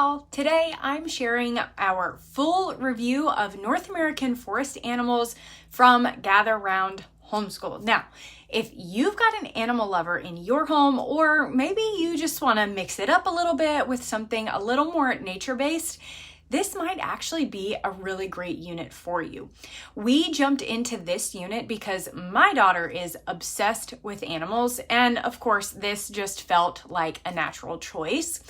y'all. Today I'm sharing our full review of North American forest animals from Gather Round Homeschool. Now, if you've got an animal lover in your home, or maybe you just want to mix it up a little bit with something a little more nature-based, this might actually be a really great unit for you. We jumped into this unit because my daughter is obsessed with animals, and of course, this just felt like a natural choice.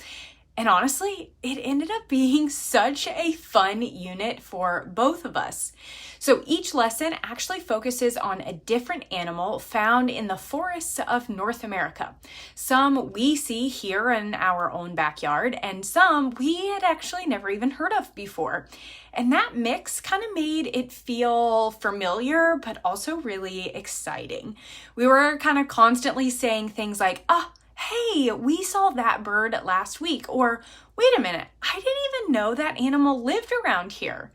And honestly, it ended up being such a fun unit for both of us. So each lesson actually focuses on a different animal found in the forests of North America. Some we see here in our own backyard, and some we had actually never even heard of before. And that mix kind of made it feel familiar, but also really exciting. We were kind of constantly saying things like, hey, we saw that bird last week, or wait a minute, I didn't even know that animal lived around here.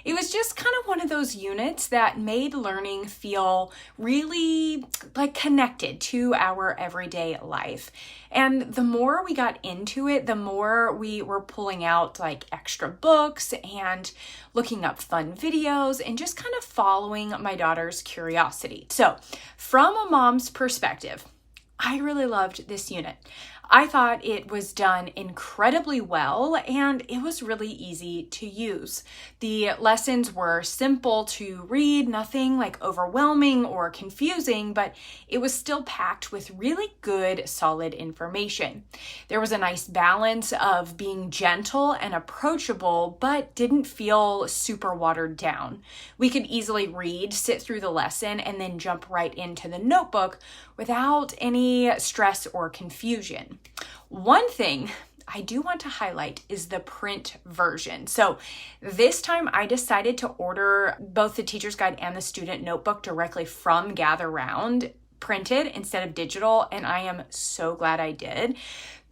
It was just kind of one of those units that made learning feel really like connected to our everyday life. And the more we got into it, the more we were pulling out like extra books and looking up fun videos and just kind of following my daughter's curiosity. So from a mom's perspective, I really loved this unit. I thought it was done incredibly well, and it was really easy to use. The lessons were simple to read, nothing like overwhelming or confusing, but it was still packed with really good, solid information. There was a nice balance of being gentle and approachable, but didn't feel super watered down. We could easily read, sit through the lesson, and then jump right into the notebook without any stress or confusion. One thing I do want to highlight is the print version. So this time I decided to order both the teacher's guide and the student notebook directly from Gather Round, printed instead of digital, and I am so glad I did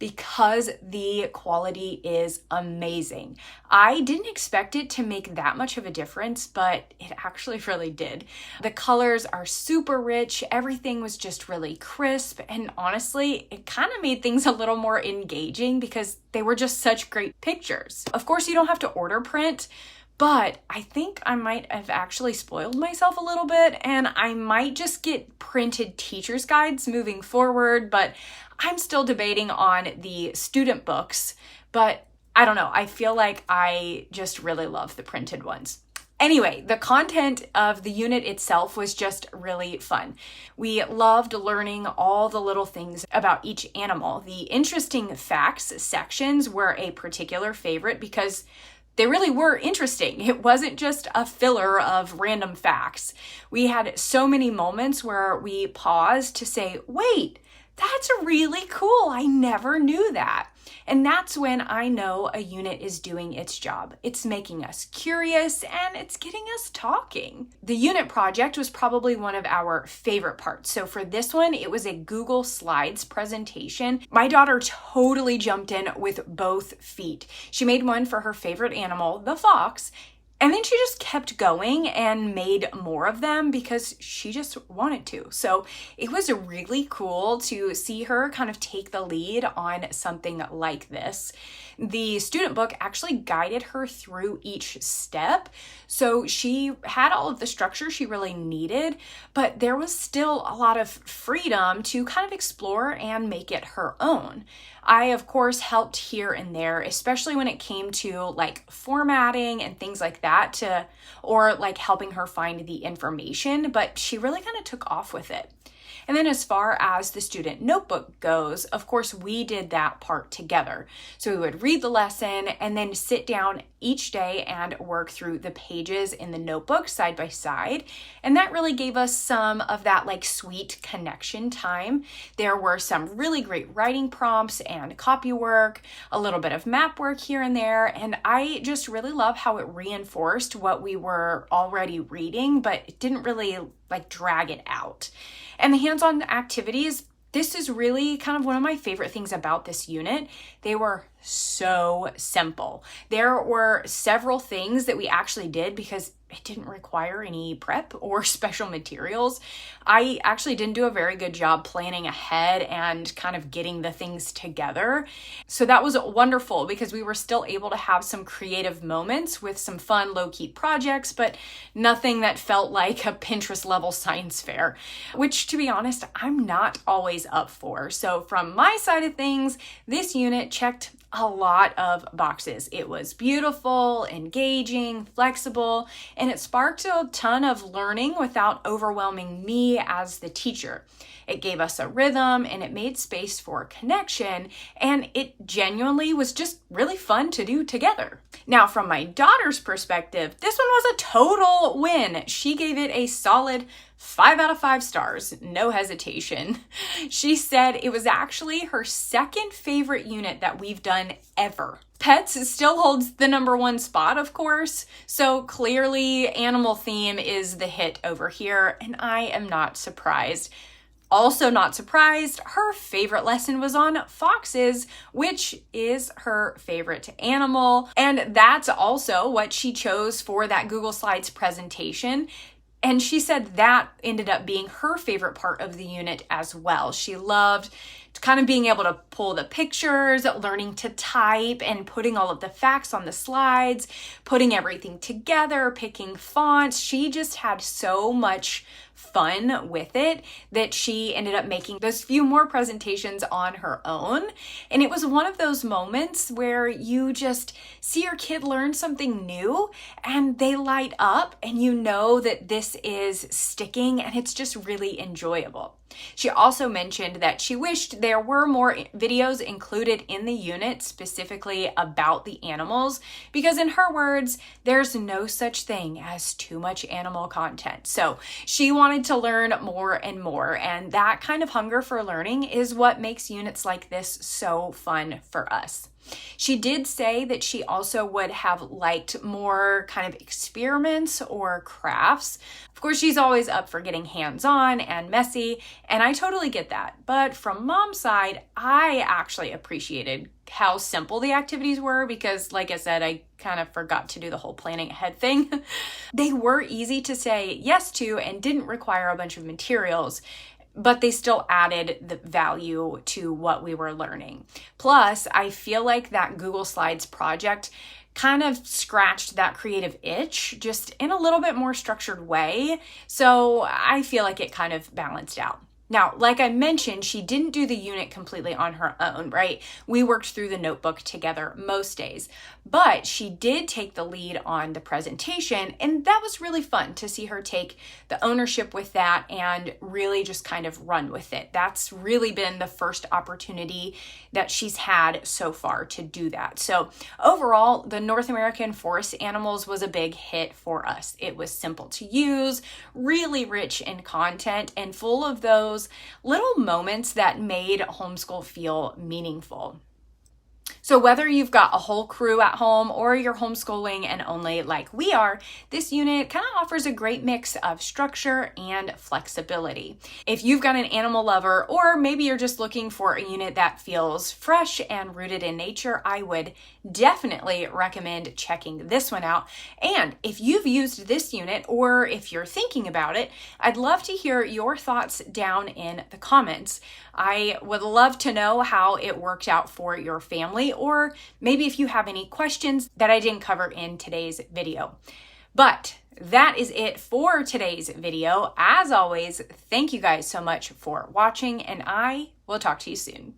because the quality is amazing. I didn't expect it to make that much of a difference, but it actually really did. The colors are super rich, everything was just really crisp, and honestly, it kind of made things a little more engaging because they were just such great pictures. Of course, you don't have to order print, but I think I might have actually spoiled myself a little bit, and I might just get printed teacher's guides moving forward, but I'm still debating on the student books, but I don't know. I feel like I just really love the printed ones. Anyway, the content of the unit itself was just really fun. We loved learning all the little things about each animal. The interesting facts sections were a particular favorite because they really were interesting. It wasn't just a filler of random facts. We had so many moments where we paused to say, wait, that's really cool. I never knew that. And that's when I know a unit is doing its job. It's making us curious and it's getting us talking. The unit project was probably one of our favorite parts. So for this one, it was a Google Slides presentation. My daughter totally jumped in with both feet. She made one for her favorite animal, the fox, and then she just kept going and made more of them because she just wanted to. So it was really cool to see her kind of take the lead on something like this. The student book actually guided her through each step. So she had all of the structure she really needed, but there was still a lot of freedom to kind of explore and make it her own. I, of course, helped here and there, especially when it came to like formatting and things like that, or like helping her find the information, but she really kind of took off with it. And then as far as the student notebook goes, of course, we did that part together. So we would read the lesson and then sit down each day and work through the pages in the notebook side by side. And that really gave us some of that like sweet connection time. There were some really great writing prompts and copy work, a little bit of map work here and there. And I just really love how it reinforced what we were already reading, but it didn't really like drag it out. And the hands-on activities, this is really kind of one of my favorite things about this unit. They were so simple. There were several things that we actually did because it didn't require any prep or special materials. I actually didn't do a very good job planning ahead and kind of getting the things together. So that was wonderful because we were still able to have some creative moments with some fun low-key projects, but nothing that felt like a Pinterest level science fair, which to be honest, I'm not always up for. So from my side of things, this unit checked a lot of boxes. It was beautiful, engaging, flexible, and it sparked a ton of learning without overwhelming me as the teacher. It gave us a rhythm and it made space for connection, and it genuinely was just really fun to do together. Now, from my daughter's perspective, this one was a total win. She gave it a solid 5 out of 5 stars, no hesitation. She said it was actually her second favorite unit that we've done ever. Pets still holds the #1 spot, of course, so clearly animal theme is the hit over here, and I am not surprised. Also not surprised, her favorite lesson was on foxes, which is her favorite animal, and that's also what she chose for that Google Slides presentation. And she said that ended up being her favorite part of the unit as well. She loved kind of being able to pull the pictures, learning to type, and putting all of the facts on the slides, putting everything together, picking fonts. She just had so much fun with it that she ended up making those few more presentations on her own. And it was one of those moments where you just see your kid learn something new and they light up and you know that this is sticking and it's just really enjoyable. She also mentioned that she wished there were more videos included in the unit specifically about the animals because in her words, there's no such thing as too much animal content. So she wanted to learn more and more, and that kind of hunger for learning is what makes units like this so fun for us. She did say that she also would have liked more kind of experiments or crafts. Of course, she's always up for getting hands-on and messy, and I totally get that. But from mom's side, I actually appreciated how simple the activities were because, like I said, I kind of forgot to do the whole planning ahead thing. They were easy to say yes to and didn't require a bunch of materials, but they still added the value to what we were learning. Plus, I feel like that Google Slides project kind of scratched that creative itch just in a little bit more structured way. So I feel like it kind of balanced out. Now, like I mentioned, she didn't do the unit completely on her own, right? We worked through the notebook together most days, but she did take the lead on the presentation, and that was really fun to see her take the ownership with that and really just kind of run with it. That's really been the first opportunity that she's had so far to do that. So overall, the North American Forest Animals was a big hit for us. It was simple to use, really rich in content, and full of those little moments that made homeschool feel meaningful. So whether you've got a whole crew at home or you're homeschooling and only like we are, this unit kind of offers a great mix of structure and flexibility. If you've got an animal lover, or maybe you're just looking for a unit that feels fresh and rooted in nature, I would definitely recommend checking this one out. And if you've used this unit or if you're thinking about it, I'd love to hear your thoughts down in the comments. I would love to know how it worked out for your family, or maybe if you have any questions that I didn't cover in today's video. But that is it for today's video. As always, thank you guys so much for watching, and I will talk to you soon.